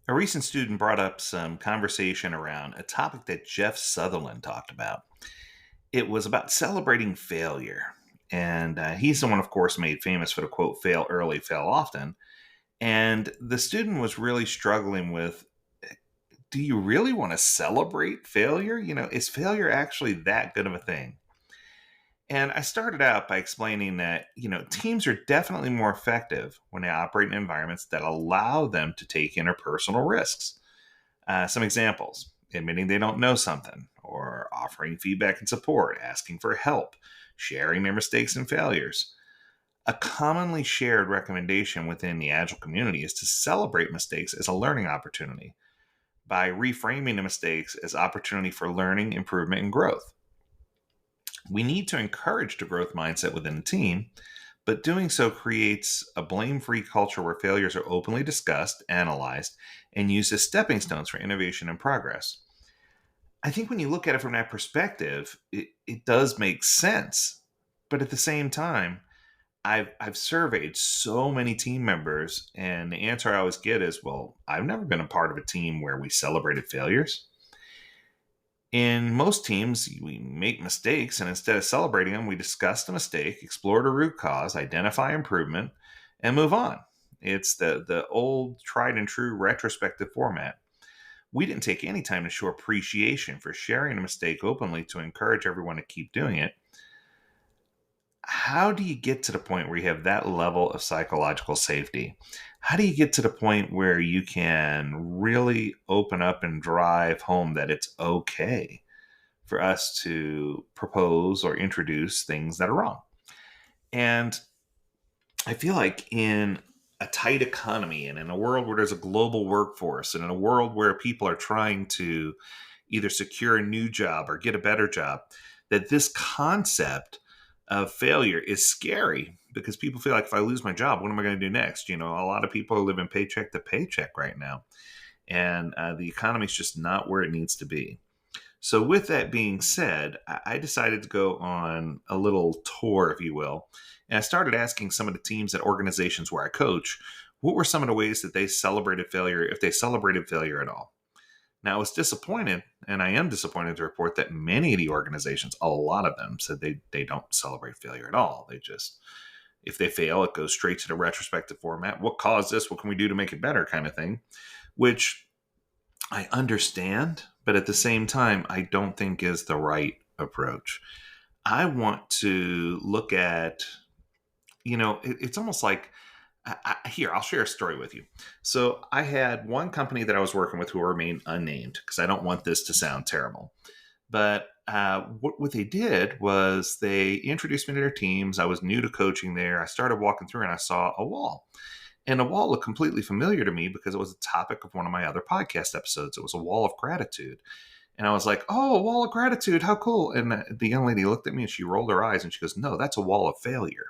A recent student brought up some conversation around a topic that Jeff Sutherland talked about. It was about celebrating failure. And he's the one, of course, made famous for the quote, fail early, fail often. And the student was really struggling with, do you really want to celebrate failure? Is failure actually that good of a thing? And I started out by explaining that, teams are definitely more effective when they operate in environments that allow them to take interpersonal risks. Some examples: admitting they don't know something, or offering feedback and support, asking for help, sharing their mistakes and failures. A commonly shared recommendation within the Agile community is to celebrate mistakes as a learning opportunity by reframing the mistakes as opportunity for learning, improvement, and growth. We need to encourage the growth mindset within the team, but doing so creates a blame free culture where failures are openly discussed, analyzed, and used as stepping stones for innovation and progress. I think when you look at it from that perspective, it does make sense. But at the same time, I've surveyed so many team members, and the answer I always get is, well, I've never been a part of a team where we celebrated failures. In most teams, we make mistakes, and instead of celebrating them, we discuss the mistake, explore the root cause, identify improvement, and move on. It's the old tried and true retrospective format. We didn't take any time to show appreciation for sharing a mistake openly to encourage everyone to keep doing it. How do you get to the point where you have that level of psychological safety? How do you get to the point where you can really open up and drive home that it's okay for us to propose or introduce things that are wrong? And I feel like in a tight economy and in a world where there's a global workforce and in a world where people are trying to either secure a new job or get a better job, that this concept of failure is scary because people feel like, if I lose my job, what am I going to do next? A lot of people are living paycheck to paycheck right now, and the economy is just not where it needs to be. So, with that being said, I decided to go on a little tour, if you will. And I started asking some of the teams at organizations where I coach, what were some of the ways that they celebrated failure, if they celebrated failure at all. Now, I was disappointed, and I am disappointed to report that many of the organizations, a lot of them, said they don't celebrate failure at all. They just, if they fail, it goes straight to the retrospective format. What caused this? What can we do to make it better? Kind of thing, which I understand, but at the same time, I don't think is the right approach. I want to look at, it's almost like, here, I'll share a story with you. So I had one company that I was working with who remained unnamed because I don't want this to sound terrible. But what they did was they introduced me to their teams. I was new to coaching there. I started walking through and I saw a wall. And the wall looked completely familiar to me because it was a topic of one of my other podcast episodes. It was a wall of gratitude. And I was like, oh, a wall of gratitude. How cool. And the young lady looked at me and she rolled her eyes and she goes, no, that's a wall of failure.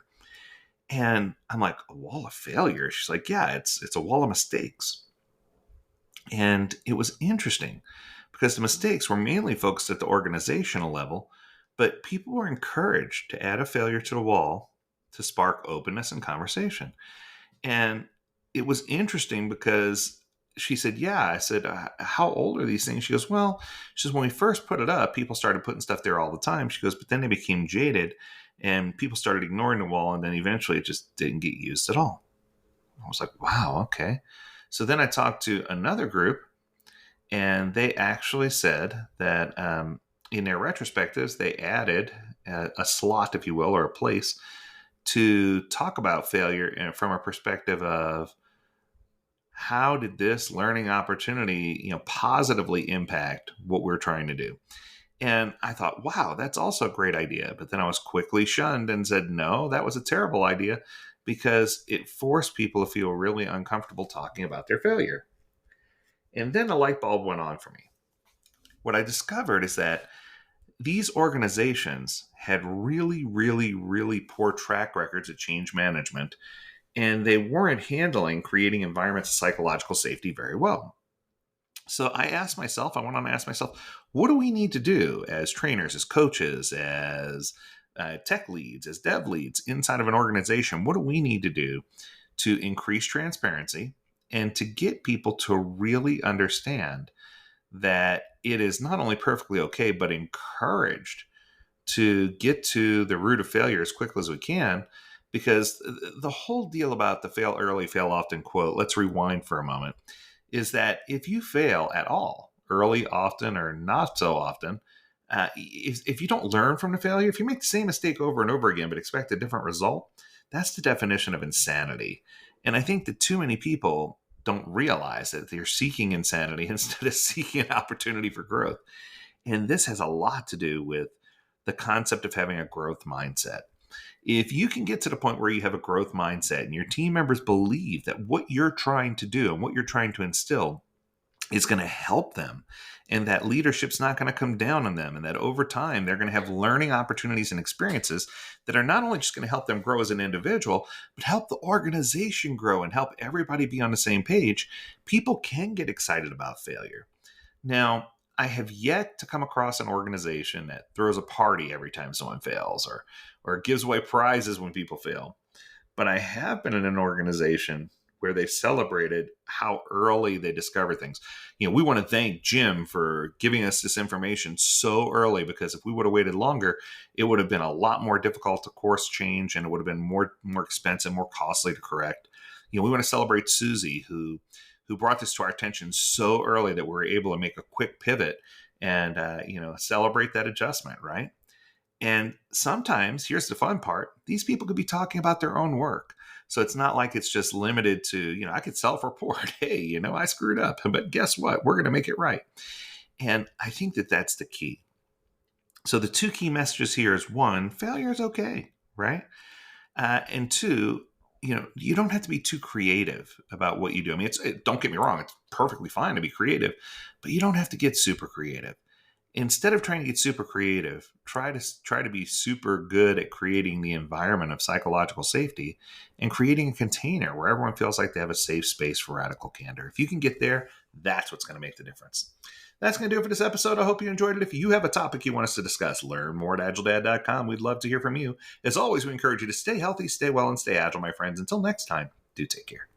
And I'm like, a wall of failure? She's like, yeah, it's a wall of mistakes. And it was interesting because the mistakes were mainly focused at the organizational level, but people were encouraged to add a failure to the wall to spark openness and conversation. And it was interesting because she said, yeah. I said, how old are these things? She goes, well, she says, when we first put it up, people started putting stuff there all the time. She goes, but then they became jaded and people started ignoring the wall. And then eventually it just didn't get used at all. I was like, wow, okay. So then I talked to another group and they actually said that in their retrospectives, they added a slot, if you will, or a place to talk about failure from a perspective of how did this learning opportunity, positively impact what we're trying to do. And I thought, wow, that's also a great idea. But then I was quickly shunned and said, no, that was a terrible idea because it forced people to feel really uncomfortable talking about their failure. And then a light bulb went on for me. What I discovered is that these organizations had really, really, really poor track records at change management, and they weren't handling creating environments of psychological safety very well. So I went on to ask myself, what do we need to do as trainers, as coaches, as tech leads, as dev leads inside of an organization? What do we need to do to increase transparency and to get people to really understand that it is not only perfectly okay, but encouraged to get to the root of failure as quickly as we can. Because the whole deal about the fail early, fail often quote, let's rewind for a moment, is that if you fail at all, early, often, or not so often, if you don't learn from the failure, if you make the same mistake over and over again but expect a different result, that's the definition of insanity. And I think that too many people don't realize that they're seeking insanity instead of seeking an opportunity for growth. And this has a lot to do with the concept of having a growth mindset. If you can get to the point where you have a growth mindset and your team members believe that what you're trying to do and what you're trying to instill is going to help them, and that leadership's not going to come down on them, and that over time they're going to have learning opportunities and experiences that are not only just going to help them grow as an individual, but help the organization grow and help everybody be on the same page, people can get excited about failure. Now, I have yet to come across an organization that throws a party every time someone fails, or gives away prizes when people fail. But I have been in an organization where they celebrated how early they discover things. We want to thank Jim for giving us this information so early, because if we would have waited longer, it would have been a lot more difficult to course change, and it would have been more expensive, more costly to correct. We want to celebrate Susie, who brought this to our attention so early that we were able to make a quick pivot and celebrate that adjustment, right? And sometimes, here's the fun part, these people could be talking about their own work. So it's not like it's just limited to, I could self-report, hey, I screwed up, but guess what? We're going to make it right. And I think that that's the key. So the two key messages here is, one, failure is okay, right? And two, you don't have to be too creative about what you do. I mean, don't get me wrong, it's perfectly fine to be creative, but you don't have to get super creative. Instead of trying to get super creative, try to be super good at creating the environment of psychological safety and creating a container where everyone feels like they have a safe space for radical candor. If you can get there, that's what's going to make the difference. That's going to do it for this episode. I hope you enjoyed it. If you have a topic you want us to discuss, learn more at AgileDad.com. We'd love to hear from you. As always, we encourage you to stay healthy, stay well, and stay agile, my friends. Until next time, do take care.